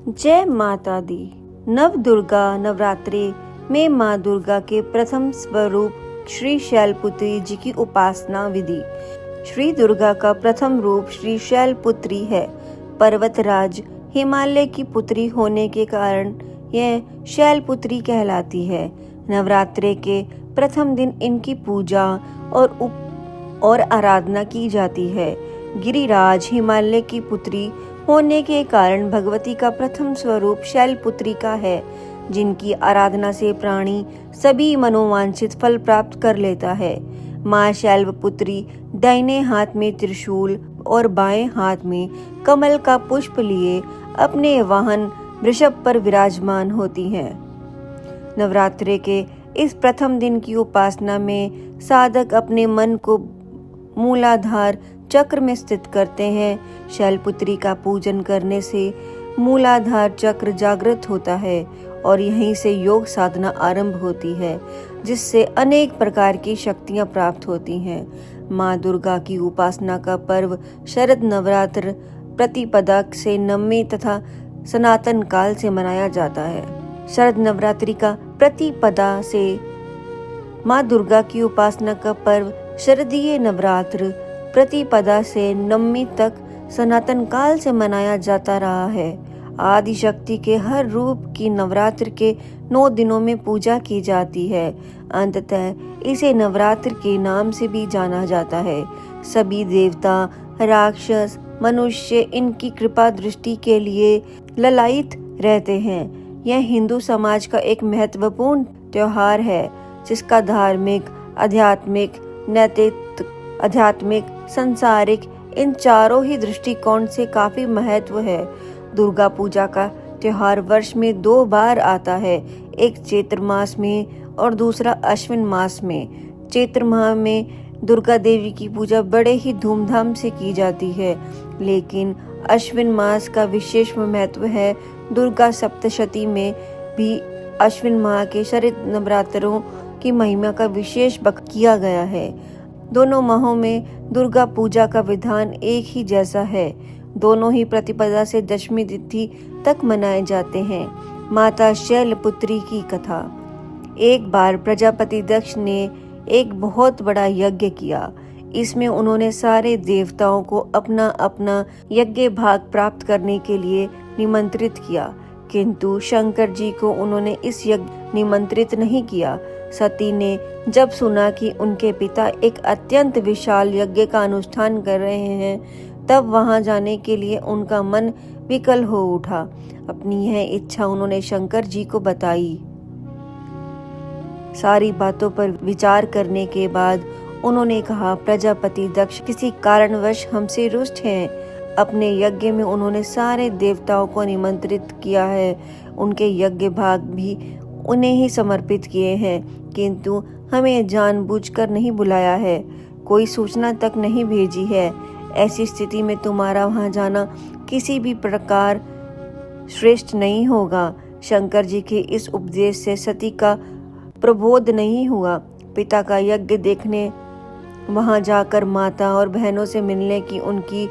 जय माता दी। नव दुर्गा नवरात्रि में माँ दुर्गा के प्रथम स्वरूप श्री शैलपुत्री जी की उपासना विधि। श्री दुर्गा का प्रथम रूप श्री शैलपुत्री है। पर्वतराज हिमालय की पुत्री होने के कारण यह शैलपुत्री कहलाती है। नवरात्रि के प्रथम दिन इनकी पूजा और आराधना की जाती है। गिरिराज हिमालय की पुत्री होने के कारण भगवती का प्रथम स्वरूप शैलपुत्री का है, जिनकी आराधना से प्राणी सभी मनोवांछित फल प्राप्त कर लेता है। माँ शैलपुत्री दाहिने हाथ में त्रिशूल और बाएं हाथ में कमल का पुष्प लिए अपने वाहन वृषभ पर विराजमान होती हैं। नवरात्रि के इस प्रथम दिन की उपासना में साधक अपने मन को मूलाधार चक्र में स्थित करते हैं। शैलपुत्री का पूजन करने से मूलाधार चक्र जागृत होता है और यहीं से योग साधना आरंभ होती है, जिससे अनेक प्रकार की शक्तियां प्राप्त होती हैं। माँ दुर्गा की उपासना का पर्व शरद नवरात्र प्रतिपदा से नवमी तथा सनातन काल से मनाया जाता है। शरद नवरात्रि का प्रतिपदा से माँ दुर्गा की उपासना का पर्व शरदीय नवरात्र प्रतिपदा से नवमी तक सनातन काल से मनाया जाता रहा है। आदि शक्ति के हर रूप की नवरात्र के 9 दिनों में पूजा की जाती है। अंततः इसे नवरात्र के नाम से भी जाना जाता है। सभी देवता, राक्षस, मनुष्य इनकी कृपा दृष्टि के लिए ललायित रहते हैं। यह हिंदू समाज का एक महत्वपूर्ण त्योहार है, जिसका धार्मिक, आध्यात्मिक, नैतिक, सांसारिक इन चारों ही दृष्टिकोण से काफी महत्व है। दुर्गा पूजा का त्योहार वर्ष में 2 बार आता है, एक चैत्र मास में और दूसरा अश्विन मास में। चैत्र माह में दुर्गा देवी की पूजा बड़े ही धूमधाम से की जाती है, लेकिन अश्विन मास का विशेष महत्व है। दुर्गा सप्तशती में भी अश्विन माह के शरद नवरात्रों की महिमा का विशेष किया गया है। दोनों माहों में दुर्गा पूजा का विधान एक ही जैसा है। दोनों ही प्रतिपदा से दशमी तिथि तक मनाए जाते हैं। माता शैलपुत्री की कथा। एक बार प्रजापति दक्ष ने एक बहुत बड़ा यज्ञ किया। इसमें उन्होंने सारे देवताओं को अपना अपना यज्ञ भाग प्राप्त करने के लिए निमंत्रित किया, किंतु शंकर जी को उन्होंने इस यज्ञ निमंत्रित नहीं किया। सती ने जब सुना कि उनके पिता एक अत्यंत विशाल यज्ञ का अनुष्ठान कर रहे हैं, तब वहां जाने के लिए उनका मन विकल हो उठा। अपनी यह इच्छा उन्होंने शंकर जी को बताई। सारी बातों पर विचार करने के बाद उन्होंने कहा, प्रजापति दक्ष किसी कारणवश हमसे रुष्ट हैं। अपने यज्ञ में उन्होंने सारे देवताओं को निमंत्रित किया है, उनके यज्ञ भाग भी उन्हें ही समर्पित किए हैं, किंतु हमें जानबूझकर नहीं बुलाया है, कोई सूचना तक नहीं भेजी है। ऐसी स्थिति में तुम्हारा वहां जाना किसी भी प्रकार श्रेष्ठ नहीं होगा। शंकर जी के इस उपदेश से सती का प्रबोध नहीं हुआ। पिता का यज्ञ देखने वहां जाकर माता और बहनों से मिलने की उनकी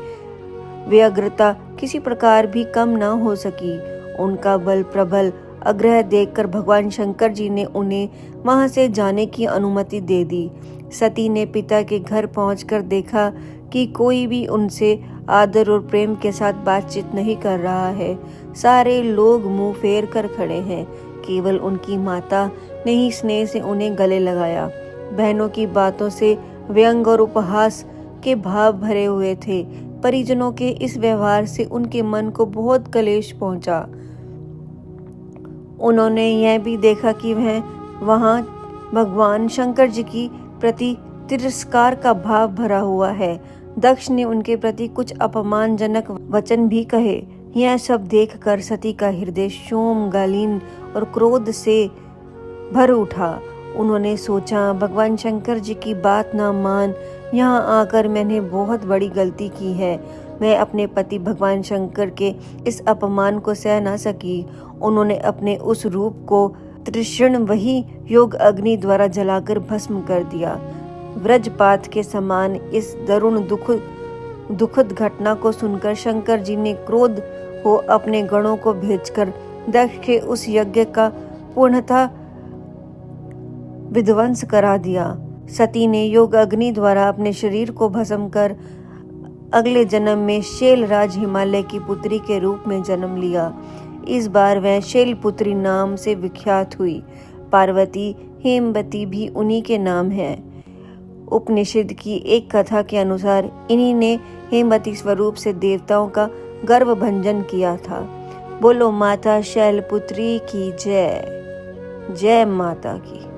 व्यग्रता किसी प्रकार भी कम न हो सकी। उनका बल प्रबल आग्रह देखकर भगवान शंकर जी ने उन्हें वहां से जाने की अनुमति दे दी। सती ने पिता के घर पहुंचकर देखा कि कोई भी उनसे आदर और प्रेम के साथ बातचीत नहीं कर रहा है। सारे लोग मुंह फेर कर खड़े हैं। केवल उनकी माता ने ही स्नेह से उन्हें गले लगाया। बहनों की बातों से व्यंग और उपहास के भाव भरे हुए थे। परिजनों के इस व्यवहार से उनके मन को बहुत कलेश पहुंचा। उन्होंने यह भी देखा कि वहां भगवान शंकर जी की प्रति तिरस्कार का भाव भरा हुआ है। दक्ष ने उनके प्रति कुछ अपमानजनक वचन भी कहे। यह सब देखकर सती का हृदय शोम, गालीन और क्रोध से भर उठा। उन्होंने सोचा, भगवान शंकर जी की बात ना मान, यहाँ आकर मैंने बहुत बड़ी गलती की है। मैं अपने पति भगवान शंकर के इस अपमान को सह न सकी। उन्होंने अपने उस रूप को तृष्ण वही योग अग्नि द्वारा जलाकर भस्म कर दिया। वज्रपात के समान इस दारुण दुखद घटना को सुनकर शंकर जी ने क्रोध हो अपने गणों को भेजकर दक्ष के उस यज्ञ का पूर्णतः विध्वंस करा दिया। सती ने योग अग्नि द्वारा अपने शरीर को भस्म कर अगले जन्म में शैलराज हिमालय की पुत्री के रूप में जन्म लिया। इस बार वह शैलपुत्री नाम से विख्यात हुई। पार्वती हेमवती भी उन्हीं के नाम है। उपनिषद की एक कथा के अनुसार इन्हीं ने हेमवती स्वरूप से देवताओं का गर्भ भंजन किया था। बोलो माता शैलपुत्री की जय। जय माता की।